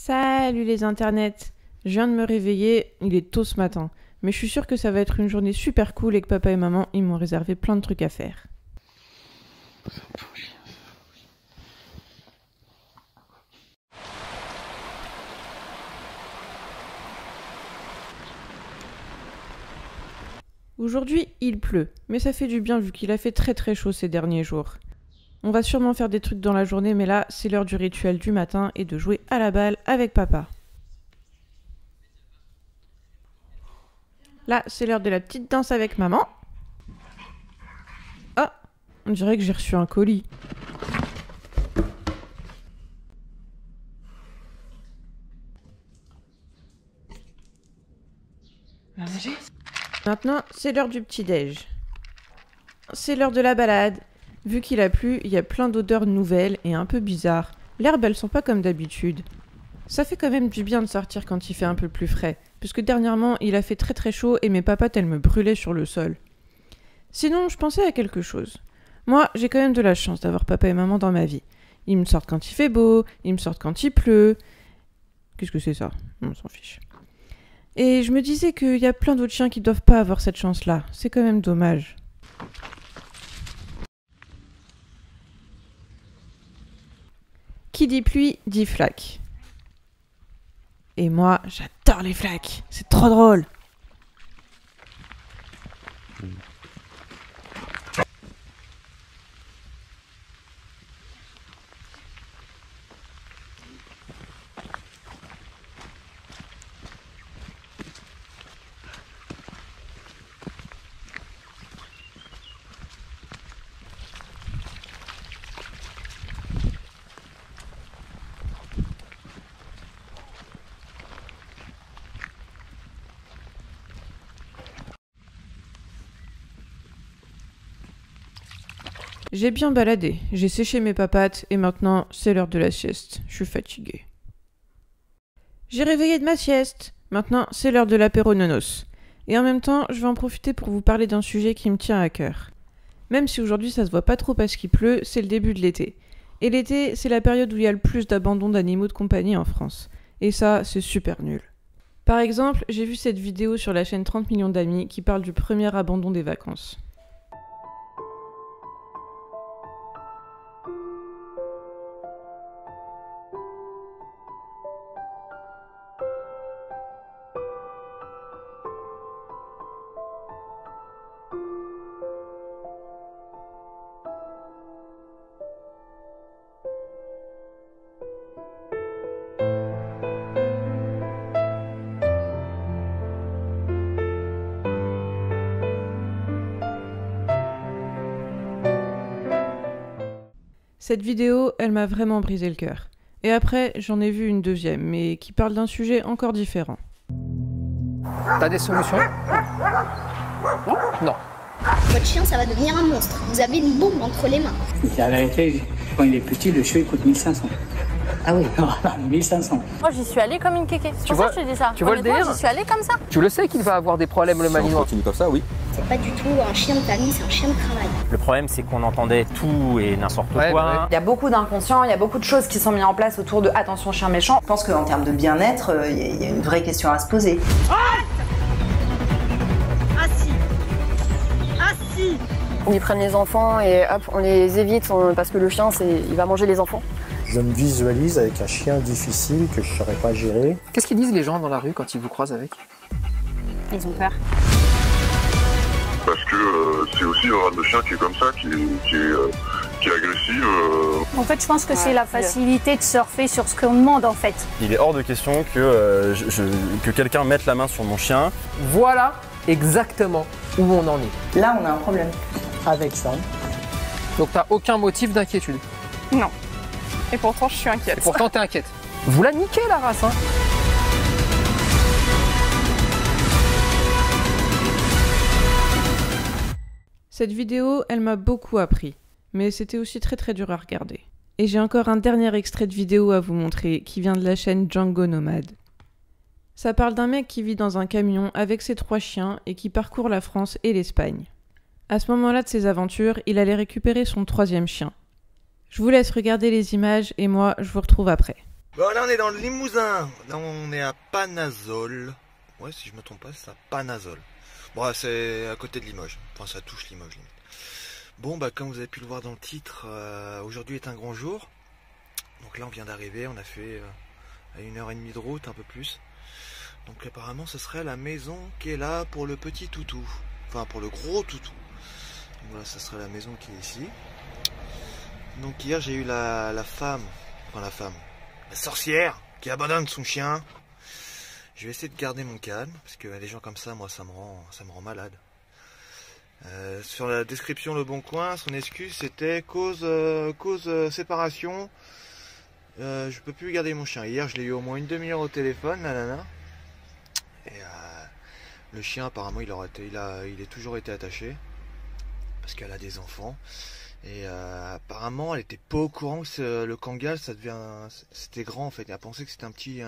Salut les internets! Je viens de me réveiller, il est tôt ce matin, mais je suis sûre que ça va être une journée super cool et que papa et maman ils m'ont réservé plein de trucs à faire. Aujourd'hui, il pleut, mais ça fait du bien vu qu'il a fait très chaud ces derniers jours. On va sûrement faire des trucs dans la journée, mais là, c'est l'heure du rituel du matin et de jouer à la balle avec papa. Là, c'est l'heure de la petite danse avec maman. Ah, on dirait que j'ai reçu un colis. Maintenant, c'est l'heure du petit-déj. C'est l'heure de la balade. Vu qu'il a plu, il y a plein d'odeurs nouvelles et un peu bizarres. L'herbe, elles sont pas comme d'habitude. Ça fait quand même du bien de sortir quand il fait un peu plus frais, puisque dernièrement, il a fait très chaud et mes papates, elles me brûlaient sur le sol. Sinon, je pensais à quelque chose. Moi, j'ai quand même de la chance d'avoir papa et maman dans ma vie. Ils me sortent quand il fait beau, ils me sortent quand il pleut. Qu'est-ce que c'est ça? On s'en fiche. Et je me disais qu'il y a plein d'autres chiens qui doivent pas avoir cette chance-là. C'est quand même dommage. Qui dit pluie, dit flaque. Et moi, j'adore les flaques. C'est trop drôle. J'ai bien baladé, j'ai séché mes papates et maintenant c'est l'heure de la sieste. Je suis fatiguée. J'ai réveillé de ma sieste. Maintenant c'est l'heure de l'apéro nonos. Et en même temps, je vais en profiter pour vous parler d'un sujet qui me tient à cœur. Même si aujourd'hui ça se voit pas trop parce qu'il pleut, c'est le début de l'été. Et l'été, c'est la période où il y a le plus d'abandon d'animaux de compagnie en France. Et ça, c'est super nul. Par exemple, j'ai vu cette vidéo sur la chaîne 30 millions d'amis qui parle du premier abandon des vacances. Cette vidéo, elle m'a vraiment brisé le cœur. Et après, j'en ai vu une deuxième, mais qui parle d'un sujet encore différent. T'as des solutions? Non. Votre chien, ça va devenir un monstre. Vous avez une bombe entre les mains. La vérité, quand il est petit, le chiot il coûte 1500. Ah oui. Voilà, 1500. Moi, j'y suis allée comme une kéké. C'est pour ça que je te dis ça. Tu vois le délire? J'y suis allée comme ça. Tu le sais qu'il va avoir des problèmes, le malinois. Si on continue comme ça, oui. C'est pas du tout un chien de famille, c'est un chien de travail. Le problème, c'est qu'on entendait tout et n'importe quoi. Ouais. Il y a beaucoup d'inconscients, il y a beaucoup de choses qui sont mises en place autour de attention chien méchant. Je pense qu'en termes de bien-être, il y a une vraie question à se poser. Ils prennent les enfants et hop, on les évite parce que le chien, il va manger les enfants. Je me visualise avec un chien difficile que je ne saurais pas gérer. Qu'est-ce qu'ils disent les gens dans la rue quand ils vous croisent avec? Ils ont peur. Parce que c'est aussi une race de chien qui est comme ça, qui est agressive. En fait, je pense que c'est la facilité de surfer sur ce qu'on demande en fait. Il est hors de question que, que quelqu'un mette la main sur mon chien. Voilà exactement où on en est. Là, on a un problème. Avec ça. Donc t'as aucun motif d'inquiétude. Non. Et pourtant, je suis inquiète. Et pourtant t'es inquiète. Vous la niquez la race, hein. Cette vidéo, elle m'a beaucoup appris, mais c'était aussi très dur à regarder. Et j'ai encore un dernier extrait de vidéo à vous montrer qui vient de la chaîne Django Nomade. Ça parle d'un mec qui vit dans un camion avec ses 3 chiens et qui parcourt la France et l'Espagne. À ce moment-là de ses aventures, il allait récupérer son 3e chien. Je vous laisse regarder les images et moi, je vous retrouve après. Bon, là on est dans le Limousin. Là on est à Panazol. Ouais, si je me trompe pas, c'est ça, Panazol. Bon, c'est à côté de Limoges. Enfin, ça touche Limoges, limite. Bon, bah comme vous avez pu le voir dans le titre, aujourd'hui est un grand jour. Donc là on vient d'arriver, on a fait à 1h30 de route, un peu plus. Donc apparemment ce serait la maison qui est là pour le petit toutou. Enfin pour le gros toutou. Donc voilà, ce serait la maison qui est ici. Donc hier j'ai eu la sorcière qui abandonne son chien. Je vais essayer de garder mon calme, parce que des gens comme ça, moi ça me rend malade. Sur la description Le Bon Coin, son excuse c'était cause séparation. Je peux plus garder mon chien. Hier je l'ai eu au moins une demi-heure au téléphone, la nana. Et le chien apparemment il est toujours été attaché. Parce qu'elle a des enfants. Et apparemment elle était pas au courant que le Kangal c'était grand en fait. Elle a pensé que c'était un petit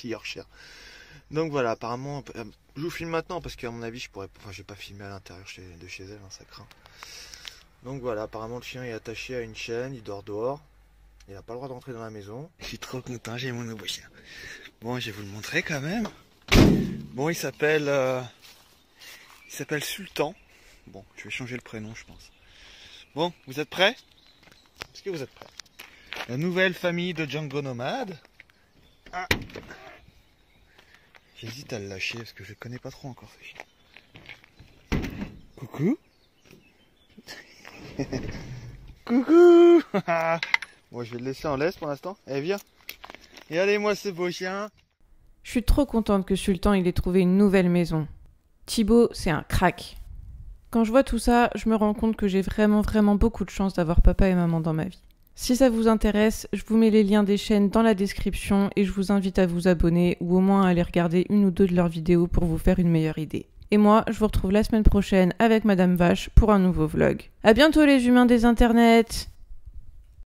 Yorkshire. Donc voilà, apparemment, je vous filme maintenant parce qu'à mon avis je vais pas filmer à l'intérieur de chez elle, hein, ça craint. Donc voilà, apparemment le chien est attaché à une chaîne, il dort dehors. Il n'a pas le droit d'entrer dans la maison. Je suis trop content, j'ai mon nouveau chien. Bon, je vais vous le montrer quand même. Bon, il s'appelle Sultan. Bon, je vais changer le prénom, je pense. Bon, vous êtes prêts? Est-ce que vous êtes prêts? La nouvelle famille de Django Nomade. Ah. J'hésite à le lâcher parce que je ne connais pas trop encore ce chien. Coucou. Coucou. Bon, je vais le laisser en laisse pour l'instant. Eh, viens. Et allez, moi, ce beau chien. Je suis trop contente que Sultan il ait trouvé une nouvelle maison. Thibaut, c'est un crack. Quand je vois tout ça, je me rends compte que j'ai vraiment beaucoup de chance d'avoir papa et maman dans ma vie. Si ça vous intéresse, je vous mets les liens des chaînes dans la description et je vous invite à vous abonner ou au moins à aller regarder une ou deux de leurs vidéos pour vous faire une meilleure idée. Et moi, je vous retrouve la semaine prochaine avec Madame Vache pour un nouveau vlog. À bientôt les humains des internets!